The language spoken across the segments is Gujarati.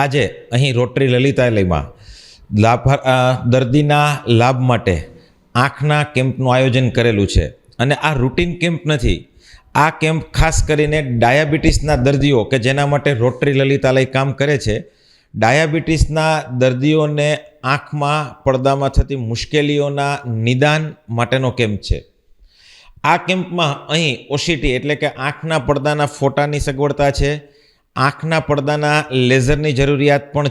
આજે અહીં રોટરી લલિતાલયમાં દર્દીના લાભ માટે આંખના કેમ્પનું આયોજન કરેલું છે અને આ રૂટીન કેમ્પ નથી. આ કેમ્પ ખાસ કરીને ડાયાબિટીસના દર્દીઓ કે જેના માટે રોટરી લલિતાલય કામ કરે છે, ડાયાબિટીસના દર્દીઓને આંખમાં પડદામાં થતી મુશ્કેલીઓના નિદાન માટેનો કેમ્પ છે. આ કેમ્પમાં અહીં ઓસીટી એટલે કે આંખના પડદાના ફોટાની સગવડતા છે. આંખના પડદાના લેઝરની જરૂરિયાત પણ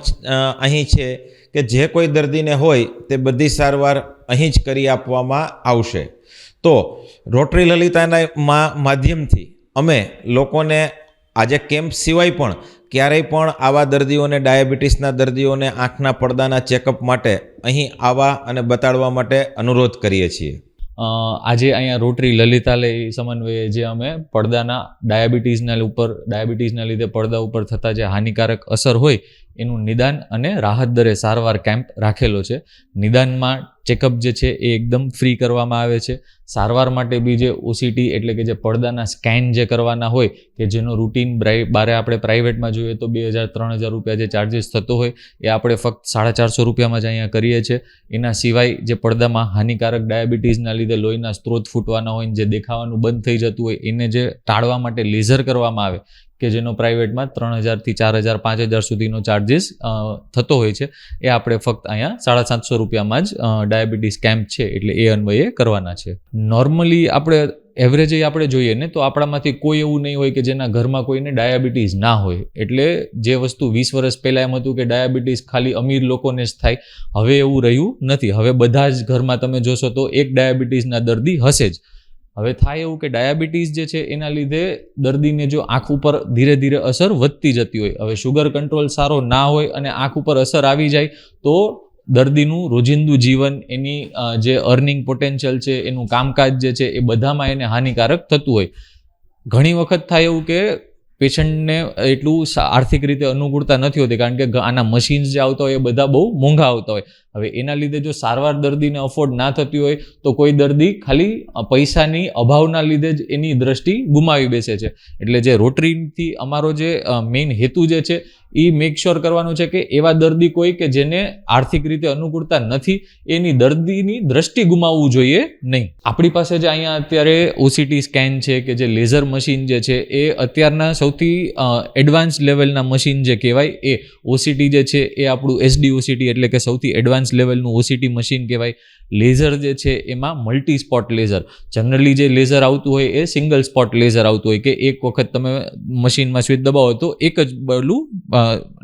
અહીં છે કે જે કોઈ દર્દીને હોય તે બધી સારવાર અહીં જ કરી આપવામાં આવશે. તો રોટરી લલિતાના માધ્યમથી અમે લોકોને આજે કેમ્પ સિવાય પણ ક્યારેય પણ આવા દર્દીઓને, ડાયાબિટીસના દર્દીઓને આંખના પડદાના ચેકઅપ માટે અહીં આવવા અને બતાડવા માટે અનુરોધ કરીએ છીએ. આજે અહીંયા રોટરી લલિતાલય સમન્વયે જે અમે ડાયાબિટીસના લીધે પડદા ઉપર થતા જે હાનિકારક અસર હોય એનું નિદાન અને રાહત દરે સારવાર કેમ્પ રાખેલો છે. નિદાનમાં ચેકઅપ જે છે એ એકદમ ફ્રી કરવામાં આવે છે. સારવાર માટે બી જે ઓસીટી એટલે કે જે પડદાના સ્કેન જે કરવાના હોય કે જેનો રૂટીન બારે આપણે પ્રાઇવેટમાં જોઈએ તો 2,000-3,000 રૂપિયા જે ચાર્જિસ થતો હોય એ આપણે ફક્ત 450 રૂપિયામાં જ અહીંયા કરીએ છીએ. એના સિવાય જે પડદામાં હાનિકારક ડાયાબિટીસના લીધે લોહીના સ્ત્રોત ફૂટવાના હોય, જે દેખાવાનું બંધ થઈ જતું હોય, એને જે ટાળવા માટે લેઝર કરવામાં આવે કે જેનો પ્રાઇવેટમાં 3,000 થી 4,000, 5,000 સુધીનો ચાર્જિસ થતો હોય છે, એ આપણે ફક્ત અહીંયા 750 રૂપિયામાં જ ડાયાબિટીસ કેમ્પ છે એટલે એ અન્વયે કરવાના છે. નોર્મલી એવરેજ આપણે જોઈએ ને તો આપણામાંથી કોઈ એવું નહીં હોય કે જેના ઘરમાં કોઈને ડાયાબિટીસ ના હોય. એટલે જે વસ્તુ 20 વર્ષ પહેલાં એમ હતું કે ડાયાબિટીસ ખાલી અમીર લોકોને જ થાય, હવે એવું રહ્યું નથી. હવે બધા જ ઘરમાં તમે જોશો તો એક ડાયાબિટીસના દર્દી હશે જ. હવે થાય એવું કે ડાયાબિટીસ જે છે એના લીધે દર્દીને જો આંખ ઉપર ધીરે ધીરે અસર વધતી જતી હોય, હવે શુગર કંટ્રોલ સારો ના હોય અને આંખ ઉપર અસર આવી જાય તો દર્દીનું રોજિંદુ જીવન, એની જે અર્નિંગ પોટેન્શિયલ છે, એનું કામકાજ જે છે એ બધામાં એને હાનિકારક થતું હોય. ઘણી વખત થાય એવું કે પેશન્ટને એટલું આર્થિક રીતે અનુકૂળતા નથી હોતી કારણ કે આના મશીન્સ જે આવતા હોય એ બધા બહુ મોંઘા આવતા હોય. હવે એના લીધે જો સારવાર દર્દીને અફોર્ડ ના થતી હોય તો કોઈ દર્દી ખાલી પૈસાની અભાવના લીધે જ એની દ્રષ્ટિ ગુમાવી બેસે છે. એટલે જે રોટરીથી અમારો જે મેઇન હેતુ જે છે એ મેક શ્યોર કરવાનું છે કે એવા દર્દી કોઈ કે જેને આર્થિક રીતે અનુકૂળતા નથી એની દર્દીની દ્રષ્ટિ ગુમાવવું જોઈએ નહીં. આપણી પાસે જે અહીંયા અત્યારે ઓસીટી સ્કેન છે કે જે લેઝર મશીન જે છે એ અત્યારના સૌથી એડવાન્સ લેવલના મશીન જે કહેવાય એ ઓસીટી જે છે એ આપણું એસડી ઓસીટી એટલે કે સૌથી એડવાન્સ લેવલનું ઓસીટી મશીન કહેવાય. લેઝર જે છે એમાં મલ્ટી સ્પોટ લેઝર, જનરલી જે લેઝર આવતું હોય એ સિંગલ સ્પોટ લેઝર આવતું હોય કે એક વખત તમે મશીનમાં સ્વિચ દબાવો તો એક જ પેલું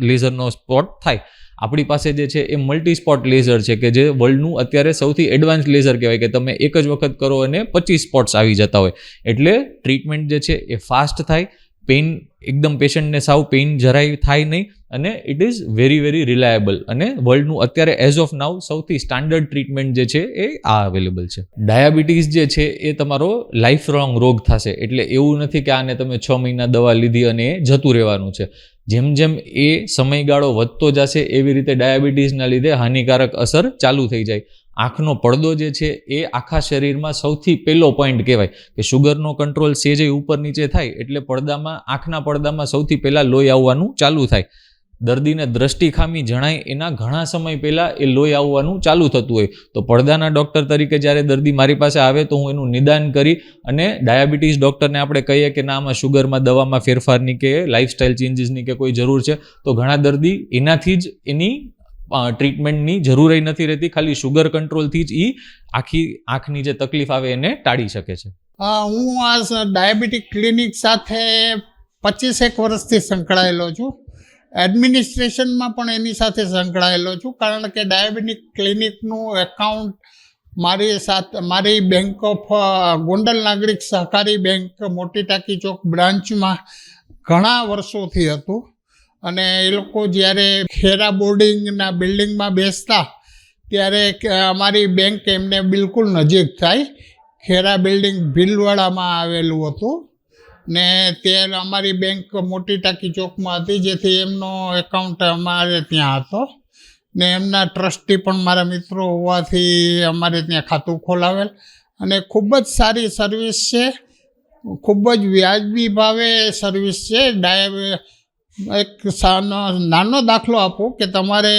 લેઝરનો સ્પોટ થાય. આપણી પાસે જે છે એ મલ્ટી સ્પોટ લેઝર છે કે જે વર્લ્ડનું અત્યારે સૌથી એડવાન્સ લેઝર કહેવાય કે તમે એક જ વખત કરો અને 25 સ્પોટ્સ આવી જતા હોય. એટલે ટ્રીટમેન્ટ જે છે એ ફાસ્ટ થાય, પેઇન એકદમ પેશન્ટને સાવ પેઇન જરાય થાય નહીં અને it is very very reliable. અને વર્લ્ડનું અત્યારે એઝ ઓફ નાઉ સૌથી સ્ટાન્ડર્ડ ટ્રીટમેન્ટ જે છે એ આ અવેલેબલ છે. ડાયાબિટીસ જે છે એ તમારો લાઈફ લોંગ રોગ થશે એટલે એવું નથી કે આને તમે 6 મહિના દવા લીધી અને એ જતું રહેવાનું છે. જેમ જેમ એ સમયગાળો વધતો જશે એવી રીતે ડાયાબિટીસના લીધે હાનિકારક અસર ચાલુ થઈ જાય. આંખનો પડદો જે છે એ આખા શરીરમાં સૌથી પહેલો પોઈન્ટ કહેવાય કે શુગરનો કંટ્રોલ સેજે ઉપર નીચે થાય એટલે આંખના પડદામાં સૌથી પહેલાં લોહી આવવાનું ચાલુ થાય. દર્દીને દ્રષ્ટિ ખામી જણાય એના ઘણા સમય પહેલાં એ લોહી આવવાનું ચાલુ થતું હોય. તો પડદાના ડૉક્ટર તરીકે જ્યારે દર્દી મારી પાસે આવે તો હું એનું નિદાન કરી અને ડાયાબિટીસ ડૉક્ટરને આપણે કહીએ કે ના આમાં શુગરમાં દવામાં ફેરફારની કે લાઇફસ્ટાઇલ ચેન્જીસની કે કોઈ જરૂર છે તો ઘણા દર્દી એનાથી જ એની ટ્રીટમેન્ટની જરૂર નથી રહેતી, ખાલી શુગર કંટ્રોલથી જ આખી આંખની જે તકલીફ આવે એને ટાળી શકે છે. હું આ ડાયાબિટીક ક્લિનિક સાથે 25 વર્ષથી સંકળાયેલો છું. એડમિનિસ્ટ્રેશનમાં પણ એની સાથે સંકળાયેલો છું કારણ કે ડાયાબિટીક ક્લિનિકનું એકાઉન્ટ મારી બેંક ઓફ ગોંડલ નાગરિક સહકારી બેંક મોટી ટાંકી ચોક બ્રાન્ચમાં ઘણા વર્ષોથી હતું. અને એ લોકો જ્યારે ખેરા બોર્ડિંગના બિલ્ડિંગમાં બેસતા ત્યારે અમારી બેંક એમને બિલકુલ નજીક થાય. ખેરા બિલ્ડિંગ ભીલવાડામાં આવેલું હતું ને ત્યારે અમારી બેંક મોટી ટાંકી ચોકમાં હતી જેથી એમનો એકાઉન્ટ અમારે ત્યાં હતો ને એમના ટ્રસ્ટી પણ મારા મિત્રો હોવાથી અમારે ત્યાં ખાતું ખોલાવેલ અને ખૂબ જ સારી સર્વિસ છે, ખૂબ જ વ્યાજબી ભાવે સર્વિસ છે. એક નાનો દાખલો આપું કે તમારે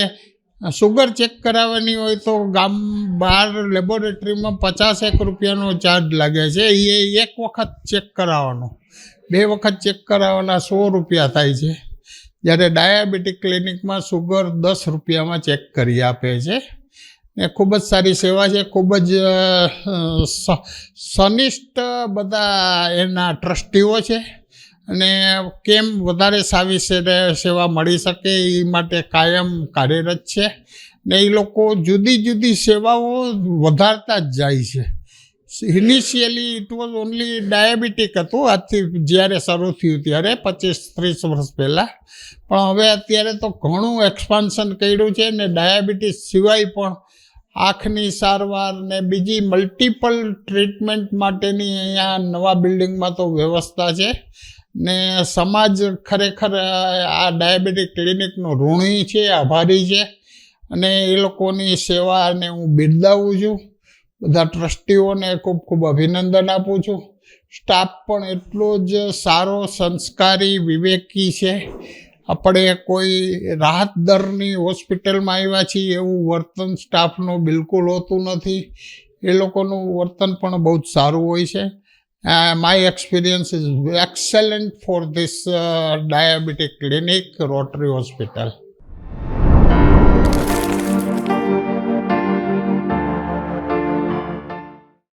સુગર ચેક કરાવવાની હોય તો ગામ બહાર લેબોરેટરીમાં 50 રૂપિયાનો ચાર્જ લાગે છે. એ એક વખત ચેક કરાવવાનો, 2 વખત ચેક કરાવવાના 100 રૂપિયા થાય છે. જ્યારે ડાયાબિટીક ક્લિનિકમાં સુગર 10 રૂપિયામાં ચેક કરી આપે છે. એ ખૂબ જ સારી સેવા છે. ખૂબ જ સનિષ્ઠ બધા એના ટ્રસ્ટીઓ છે અને કેમ વધારે સારી સેવા મળી શકે એ માટે કાયમ કાર્યરત છે ને એ લોકો જુદી જુદી સેવાઓ વધારતા જ જાય છે. Initially it was only diabetic હતું આજથી જ્યારે શરૂ થયું ત્યારે 25-30 વર્ષ પહેલાં, પણ હવે અત્યારે તો ઘણું એક્સપાન્શન કર્યું છે ને ડાયાબિટીસ સિવાય પણ આંખની સારવાર ને બીજી મલ્ટિપલ ટ્રીટમેન્ટ માટેની અહીંયા નવા બિલ્ડિંગમાં તો વ્યવસ્થા છે ને સમાજ ખરેખર આ ડાયાબિટીક ક્લિનિકનો ઋણી છે, આભારી છે અને એ લોકોની સેવાને હું બિરદાવું છું. બધા ટ્રસ્ટીઓને ખૂબ ખૂબ અભિનંદન આપું છું. સ્ટાફ પણ એટલો જ સારો, સંસ્કારી, વિવેકી છે. આપણે કોઈ રાહત દરની હોસ્પિટલમાં આવ્યા છીએ એવું વર્તન સ્ટાફનું બિલકુલ હોતું નથી. એ લોકોનું વર્તન પણ બહુ જ સારું હોય છે. My experience is excellent for this diabetic clinic, rotary hospital.